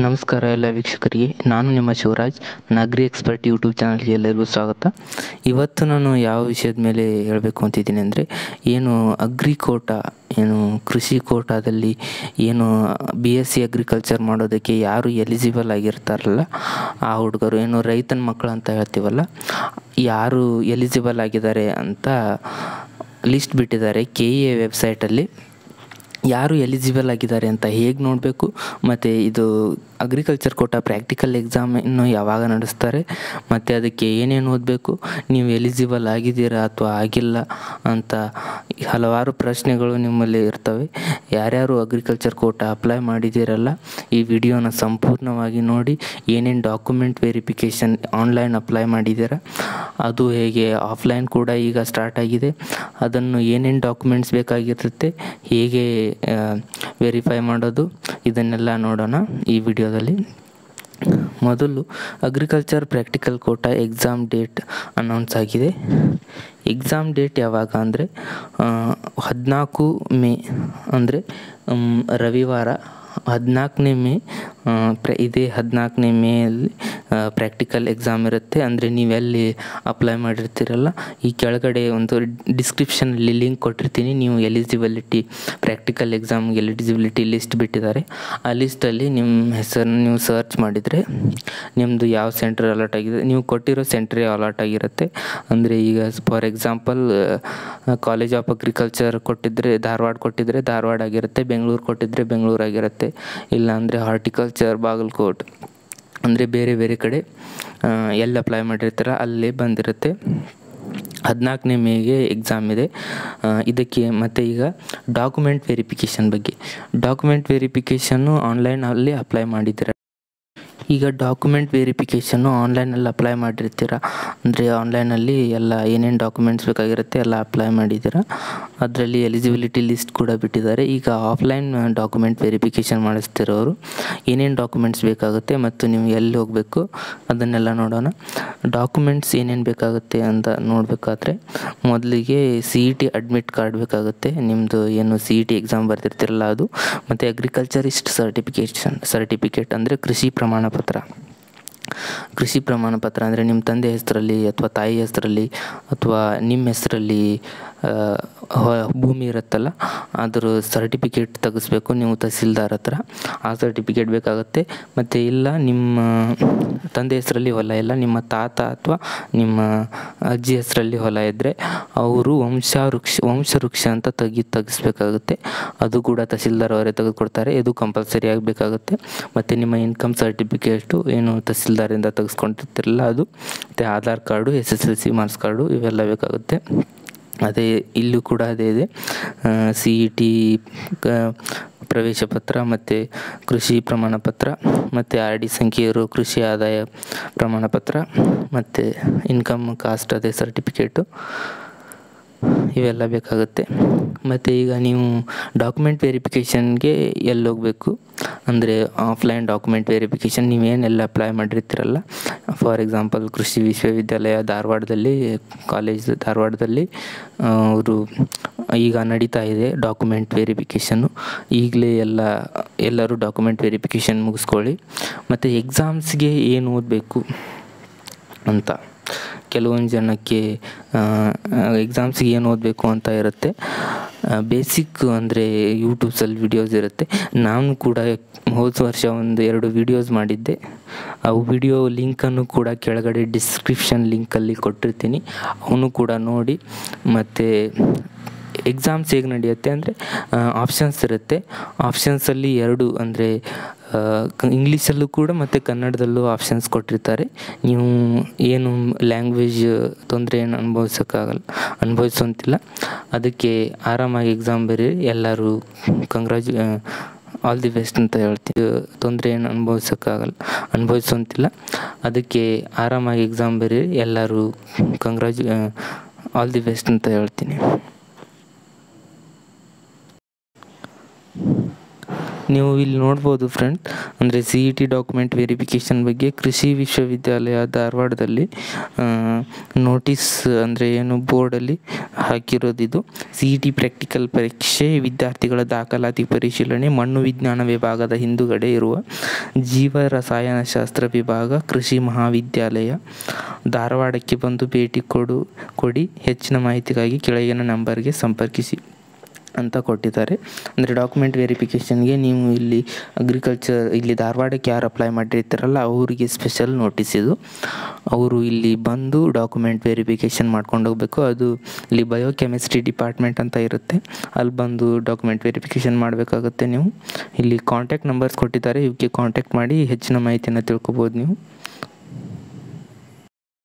ನಮಸ್ಕಾರ ಎಲ್ಲ ವೀಕ್ಷಕರಿಗೆ, ನಾನು ನಿಮ್ಮ ಶಿವರಾಜ್. ಅಗ್ರಿ ಎಕ್ಸ್ಪರ್ಟ್ ಯೂಟ್ಯೂಬ್ ಚಾನಲ್ಗೆ ಎಲ್ಲರಿಗೂ ಸ್ವಾಗತ. ಇವತ್ತು ನಾನು ಯಾವ ವಿಷಯದ ಮೇಲೆ ಹೇಳಬೇಕು ಅಂತಿದ್ದೀನಿ ಅಂದರೆ, ಏನು ಅಗ್ರಿ ಕೋಟಾ, ಏನು ಕೃಷಿ ಕೋಟಾದಲ್ಲಿ ಏನು BSc ಅಗ್ರಿಕಲ್ಚರ್ ಮಾಡೋದಕ್ಕೆ ಯಾರು ಎಲಿಜಿಬಲ್ ಆಗಿರ್ತಾರಲ್ಲ ಆ ಹುಡುಗರು, ಏನು ರೈತನ ಮಕ್ಕಳು ಅಂತ ಹೇಳ್ತೀವಲ್ಲ, ಯಾರು ಎಲಿಜಿಬಲ್ ಆಗಿದ್ದಾರೆ ಅಂತ ಲಿಸ್ಟ್ ಬಿಟ್ಟಿದ್ದಾರೆ KEA ವೆಬ್ಸೈಟಲ್ಲಿ. ಯಾರು ಎಲಿಜಿಬಲ್ ಆಗಿದ್ದಾರೆ ಅಂತ ಹೇಗೆ ನೋಡಬೇಕು, ಮತ್ತು ಇದು ಅಗ್ರಿಕಲ್ಚರ್ ಕೋಟಾ ಪ್ರಾಕ್ಟಿಕಲ್ ಎಕ್ಸಾಮ್ ಇನ್ನು ಯಾವಾಗ ನಡೆಸ್ತಾರೆ, ಮತ್ತು ಅದಕ್ಕೆ ಏನೇನು ಓದಬೇಕು, ನೀವು ಎಲಿಜಿಬಲ್ ಆಗಿದ್ದೀರಾ ಅಥವಾ ಆಗಿಲ್ಲ ಅಂತ ಹಲವಾರು ಪ್ರಶ್ನೆಗಳು ನಿಮ್ಮಲ್ಲಿ ಇರ್ತವೆ. ಯಾರ್ಯಾರು ಅಗ್ರಿಕಲ್ಚರ್ ಕೋಟಾ ಅಪ್ಲೈ ಮಾಡಿದ್ದೀರಲ್ಲ, ಈ ವಿಡಿಯೋನ ಸಂಪೂರ್ಣವಾಗಿ ನೋಡಿ. ಏನೇನು ಡಾಕ್ಯುಮೆಂಟ್ ವೆರಿಫಿಕೇಷನ್ ಆನ್ಲೈನ್ ಅಪ್ಲೈ ಮಾಡಿದ್ದೀರಾ, ಅದು ಹೇಗೆ ಆಫ್ಲೈನ್ ಕೂಡ ಈಗ ಸ್ಟಾರ್ಟ್ ಆಗಿದೆ, ಅದನ್ನು ಏನೇನು ಡಾಕ್ಯುಮೆಂಟ್ಸ್ ಬೇಕಾಗಿರುತ್ತೆ, ಹೇಗೆ ವೆರಿಫೈ ಮಾಡೋದು, ಇದನ್ನೆಲ್ಲ ನೋಡೋಣ ಈ ವಿಡಿಯೋದಲ್ಲಿ. ಮೊದಲು agriculture practical quota exam date announce ಆಗಿದೆ. ಎಕ್ಸಾಮ್ ಡೇಟ್ ಯಾವಾಗ ಅಂದರೆ 14 ಮೇ, ಅಂದರೆ ರವಿವಾರ 14ನೇ ಮೇ. ಇದೇ 14ನೇ ಮೇಯಲ್ಲಿ ಪ್ರಾಕ್ಟಿಕಲ್ ಎಕ್ಸಾಮ್ ಇರುತ್ತೆ. ಅಂದರೆ ನೀವೆಲ್ಲಿ ಅಪ್ಲೈ ಮಾಡಿರ್ತೀರಲ್ಲ, ಈ ಕೆಳಗಡೆ ಒಂದು ಡಿಸ್ಕ್ರಿಪ್ಷನಲ್ಲಿ ಲಿಂಕ್ ಕೊಟ್ಟಿರ್ತೀನಿ. ನೀವು ಎಲಿಜಿಬಿಲಿಟಿ, ಪ್ರಾಕ್ಟಿಕಲ್ ಎಕ್ಸಾಮ್ಗೆ ಎಲಿಜಿಬಿಲಿಟಿ ಲಿಸ್ಟ್ ಬಿಟ್ಟಿದ್ದಾರೆ. ಆ ಲಿಸ್ಟಲ್ಲಿ ನಿಮ್ಮ ಹೆಸರನ್ನು ನೀವು ಸರ್ಚ್ ಮಾಡಿದರೆ ನಿಮ್ಮದು ಯಾವ ಸೆಂಟರ್ ಅಲಾಟ್ ಆಗಿದೆ, ನೀವು ಕೊಟ್ಟಿರೋ ಸೆಂಟ್ರೇ ಅಲಾಟ್ ಆಗಿರುತ್ತೆ. ಅಂದರೆ ಈಗ for example college of agriculture ಕೊಟ್ಟಿದ್ದರೆ ಧಾರವಾಡ ಕೊಟ್ಟಿದ್ದರೆ ಧಾರವಾಡ ಆಗಿರುತ್ತೆ, ಬೆಂಗಳೂರು ಕೊಟ್ಟಿದ್ದರೆ ಬೆಂಗಳೂರು ಆಗಿರುತ್ತೆ, ಇಲ್ಲ ಅಂದರೆ ಹಾರ್ಟಿಕಲ್ಚರ್ ಬಾಗಲಕೋಟ್, ಅಂದರೆ ಬೇರೆ ಬೇರೆ ಕಡೆ ಎಲ್ಲಿ ಅಪ್ಲೈ ಮಾಡಿರ್ತೀರ ಅಲ್ಲೇ ಬಂದಿರುತ್ತೆ. 14ನೇ ಮೇಗೆ ಎಕ್ಸಾಮ್ ಇದೆ ಇದಕ್ಕೆ. ಮತ್ತು ಈಗ ಡಾಕ್ಯುಮೆಂಟ್ ವೆರಿಫಿಕೇಷನ್ ಬಗ್ಗೆ, ಡಾಕ್ಯುಮೆಂಟ್ ವೆರಿಫಿಕೇಷನ್ನು ಆನ್ಲೈನಲ್ಲಿ ಅಪ್ಲೈ ಮಾಡಿದ್ದೀರ. ಈಗ ಡಾಕ್ಯುಮೆಂಟ್ ವೆರಿಫಿಕೇಷನ್ನು ಆನ್ಲೈನಲ್ಲಿ ಅಪ್ಲೈ ಮಾಡಿರ್ತೀರ ಅಂದರೆ ಆನ್ಲೈನಲ್ಲಿ ಎಲ್ಲ ಏನೇನು ಡಾಕ್ಯುಮೆಂಟ್ಸ್ ಬೇಕಾಗಿರುತ್ತೆ ಎಲ್ಲ ಅಪ್ಲೈ ಮಾಡಿದ್ದೀರ. ಅದರಲ್ಲಿ ಎಲಿಜಿಬಿಲಿಟಿ ಲಿಸ್ಟ್ ಕೂಡ ಬಿಟ್ಟಿದ್ದಾರೆ. ಈಗ ಆಫ್ಲೈನ್ ಡಾಕ್ಯುಮೆಂಟ್ ವೆರಿಫಿಕೇಷನ್ ಮಾಡಿಸ್ತಿರೋರು ಏನೇನು ಡಾಕ್ಯುಮೆಂಟ್ಸ್ ಬೇಕಾಗುತ್ತೆ ಮತ್ತು ನೀವು ಎಲ್ಲಿ ಹೋಗಬೇಕು ಅದನ್ನೆಲ್ಲ ನೋಡೋಣ. ಡಾಕ್ಯುಮೆಂಟ್ಸ್ ಏನೇನು ಬೇಕಾಗುತ್ತೆ ಅಂತ ನೋಡಬೇಕಾದ್ರೆ, ಮೊದಲಿಗೆ CET ಅಡ್ಮಿಟ್ ಕಾರ್ಡ್ ಬೇಕಾಗುತ್ತೆ, ನಿಮ್ಮದು ಏನು CET ಎಕ್ಸಾಮ್ ಬರ್ತಿರ್ತಿರಲ್ಲ ಅದು, ಮತ್ತು ಅಗ್ರಿಕಲ್ಚರಿಸ್ಟ್ ಸರ್ಟಿಫಿಕೇಟ್ ಅಂದರೆ ಕೃಷಿ ಪ್ರಮಾಣ ಪತ್ರ. ಕೃಷಿ ಪ್ರಮಾಣ ಪತ್ರ ಅಂದರೆ ನಿಮ್ಮ ತಂದೆ ಹೆಸರಲ್ಲಿ ಅಥವಾ ತಾಯಿ ಹೆಸರಲ್ಲಿ ಅಥವಾ ನಿಮ್ಮ ಹೆಸರಲ್ಲಿ ಭೂಮಿ ಇರುತ್ತಲ್ಲ, ಅದರ ಸರ್ಟಿಫಿಕೇಟ್ ತೆಗೆಸ್ಬೇಕು ನೀವು ತಹಸೀಲ್ದಾರ್ ಹತ್ರ. ಆ ಸರ್ಟಿಫಿಕೇಟ್ ಬೇಕಾಗುತ್ತೆ. ಮತ್ತು ಇಲ್ಲ ನಿಮ್ಮ ತಂದೆ ಹೆಸರಲ್ಲಿ ಹೊಲ ಇಲ್ಲ, ನಿಮ್ಮ ತಾತ ಅಥವಾ ನಿಮ್ಮ ಅಜ್ಜಿ ಹೆಸರಲ್ಲಿ ಹೊಲ ಇದ್ದರೆ ಅವರು ವಂಶವೃಕ್ಷ ಅಂತ ತೆಗಿಸ್ಬೇಕಾಗುತ್ತೆ. ಅದು ಕೂಡ ತಹಸೀಲ್ದಾರ್ ಅವರೇ ತೆಗೆದುಕೊಡ್ತಾರೆ. ಇದು ಕಂಪಲ್ಸರಿ ಆಗಬೇಕಾಗುತ್ತೆ. ಮತ್ತು ನಿಮ್ಮ ಇನ್ಕಮ್ ಸರ್ಟಿಫಿಕೇಟು ಏನು ತಹಸೀಲ್ದಾರಿಂದ ತೆಗೆಸ್ಕೊಂಡಿರ್ತಿರಲ್ಲ ಅದು, ಮತ್ತು Aadhaar card, SSLC marks card, ಇವೆಲ್ಲ ಬೇಕಾಗುತ್ತೆ. ಅದೇ ಇಲ್ಲೂ ಕೂಡ ಅದೇ ಇದೆ. CET ಪ್ರವೇಶ ಪತ್ರ ಮತ್ತು ಕೃಷಿ ಪ್ರಮಾಣ ಪತ್ರ ಮತ್ತು RD ಸಂಖ್ಯೆ ಇರೋ ಕೃಷಿ ಆದಾಯ ಪ್ರಮಾಣ ಪತ್ರ ಮತ್ತು ಇನ್ಕಮ್ ಕಾಸ್ಟ್ ಅದೇ ಸರ್ಟಿಫಿಕೇಟು, ಇವೆಲ್ಲ ಬೇಕಾಗುತ್ತೆ. ಮತ್ತು ಈಗ ನೀವು ಡಾಕ್ಯುಮೆಂಟ್ ವೆರಿಫಿಕೇಷನ್ಗೆ ಎಲ್ಲಿ ಹೋಗಬೇಕು ಅಂದರೆ, ಆಫ್ಲೈನ್ ಡಾಕ್ಯುಮೆಂಟ್ ವೆರಿಫಿಕೇಷನ್ ನೀವೇನೆಲ್ಲ ಅಪ್ಲೈ ಮಾಡಿರ್ತೀರಲ್ಲ, ಫಾರ್ ಎಕ್ಸಾಂಪಲ್ ಕೃಷಿ ವಿಶ್ವವಿದ್ಯಾಲಯ ಧಾರವಾಡದಲ್ಲಿ, ಕಾಲೇಜ್ ಧಾರವಾಡದಲ್ಲಿ ಅವರು ಈಗ ನಡೀತಾ ಇದೆ ಡಾಕ್ಯುಮೆಂಟ್ ವೆರಿಫಿಕೇಷನ್ನು. ಈಗಲೇ ಎಲ್ಲರೂ ಡಾಕ್ಯುಮೆಂಟ್ ವೆರಿಫಿಕೇಷನ್ ಮುಗಿಸ್ಕೊಳ್ಳಿ. ಮತ್ತು ಎಕ್ಸಾಮ್ಸ್ಗೆ ಏನು ಓದಬೇಕು ಅಂತ ಕೆಲವೊಂದು ಜನಕ್ಕೆ ಎಕ್ಸಾಮ್ಸಿಗೆ ಏನು ಓದಬೇಕು ಅಂತ ಇರುತ್ತೆ. ಬೇಸಿಕ್ ಅಂದರೆ ಯೂಟ್ಯೂಬ್ಸಲ್ಲಿ ವಿಡಿಯೋಸ್ ಇರುತ್ತೆ. ನಾನು ಕೂಡ ಹೋದ ವರ್ಷ 1-2 ವಿಡಿಯೋಸ್ ಮಾಡಿದ್ದೆ. ಅವು ವಿಡಿಯೋ ಲಿಂಕನ್ನು ಕೂಡ ಕೆಳಗಡೆ ಡಿಸ್ಕ್ರಿಪ್ಷನ್ ಲಿಂಕಲ್ಲಿ ಕೊಟ್ಟಿರ್ತೀನಿ, ಅವನು ಕೂಡ ನೋಡಿ. ಮತ್ತು ಎಕ್ಸಾಮ್ಸ್ ಹೇಗೆ ನಡೆಯುತ್ತೆ ಅಂದರೆ, ಆಪ್ಷನ್ಸ್ ಇರುತ್ತೆ. ಆಪ್ಷನ್ಸಲ್ಲಿ 2 ಅಂದರೆ ಇಂಗ್ಲೀಷಲ್ಲೂ ಕೂಡ ಮತ್ತು ಕನ್ನಡದಲ್ಲೂ ಆಪ್ಷನ್ಸ್ ಕೊಟ್ಟಿರ್ತಾರೆ. ನೀವು ಏನು ಲ್ಯಾಂಗ್ವೇಜ್ ತೊಂದರೆ ಏನು ಅನುಭವಿಸೋಂತಿಲ್ಲ. ಅದಕ್ಕೆ ಆರಾಮಾಗಿ ಎಕ್ಸಾಮ್ ಬರೀರಿ. ಎಲ್ಲರೂ ಆಲ್ ದಿ ಬೆಸ್ಟ್ ಅಂತ ಹೇಳ್ತೀನಿ. ತೊಂದರೆ ಏನು ಅನುಭವಿಸೋಂತಿಲ್ಲ. ಅದಕ್ಕೆ ಆರಾಮಾಗಿ ಎಕ್ಸಾಮ್ ಬರೀರಿ. ಎಲ್ಲರೂ ಆಲ್ ದಿ ಬೆಸ್ಟ್ ಅಂತ ಹೇಳ್ತೀನಿ. ನೀವು ಇಲ್ಲಿ ನೋಡ್ಬೋದು ಫ್ರೆಂಡ್, ಅಂದರೆ CET ಡಾಕ್ಯುಮೆಂಟ್ ವೆರಿಫಿಕೇಷನ್ ಬಗ್ಗೆ ಕೃಷಿ ವಿಶ್ವವಿದ್ಯಾಲಯ ಧಾರವಾಡದಲ್ಲಿ ನೋಟಿಸ್ ಅಂದರೆ ಏನು ಬೋರ್ಡಲ್ಲಿ ಹಾಕಿರೋದಿದು. CET ಪ್ರಾಕ್ಟಿಕಲ್ ಪರೀಕ್ಷೆ ವಿದ್ಯಾರ್ಥಿಗಳ ದಾಖಲಾತಿ ಪರಿಶೀಲನೆ ಮಣ್ಣು ವಿಜ್ಞಾನ ವಿಭಾಗದ ಹಿಂದುಗಡೆ ಇರುವ ಜೀವ ರಸಾಯನಶಾಸ್ತ್ರ ವಿಭಾಗ ಕೃಷಿ ಮಹಾವಿದ್ಯಾಲಯ ಧಾರವಾಡಕ್ಕೆ ಬಂದು ಭೇಟಿ ಕೊಡಿ. ಹೆಚ್ಚಿನ ಮಾಹಿತಿಗಾಗಿ ಕೆಳಗಿನ ನಂಬರ್ಗೆ ಸಂಪರ್ಕಿಸಿ ಅಂತ ಕೊಟ್ಟಿದ್ದಾರೆ. ಅಂದರೆ ಡಾಕ್ಯುಮೆಂಟ್ ವೆರಿಫಿಕೇಷನ್ಗೆ ನೀವು ಇಲ್ಲಿ ಇಲ್ಲಿ ಧಾರವಾಡಕ್ಕೆ ಯಾರು ಅಪ್ಲೈ ಮಾಡಿರ್ತಾರಲ್ಲ ಅವರಿಗೆ ಸ್ಪೆಷಲ್ ನೋಟಿಸ್ ಇದು. ಅವರು ಇಲ್ಲಿ ಬಂದು ಡಾಕ್ಯುಮೆಂಟ್ ವೆರಿಫಿಕೇಷನ್ ಮಾಡ್ಕೊಂಡು ಹೋಗಬೇಕು. ಅದು ಇಲ್ಲಿ ಬಯೋಕೆಮಿಸ್ಟ್ರಿ ಡಿಪಾರ್ಟ್ಮೆಂಟ್ ಅಂತ ಇರುತ್ತೆ, ಅಲ್ಲಿ ಬಂದು ಡಾಕ್ಯುಮೆಂಟ್ ವೆರಿಫಿಕೇಷನ್ ಮಾಡಬೇಕಾಗುತ್ತೆ. ನೀವು ಇಲ್ಲಿ ಕಾಂಟ್ಯಾಕ್ಟ್ ನಂಬರ್ಸ್ ಕೊಟ್ಟಿದ್ದಾರೆ, ಇವಕ್ಕೆ ಕಾಂಟ್ಯಾಕ್ಟ್ ಮಾಡಿ ಹೆಚ್ಚಿನ ಮಾಹಿತಿಯನ್ನು ತಿಳ್ಕೊಬೋದು ನೀವು.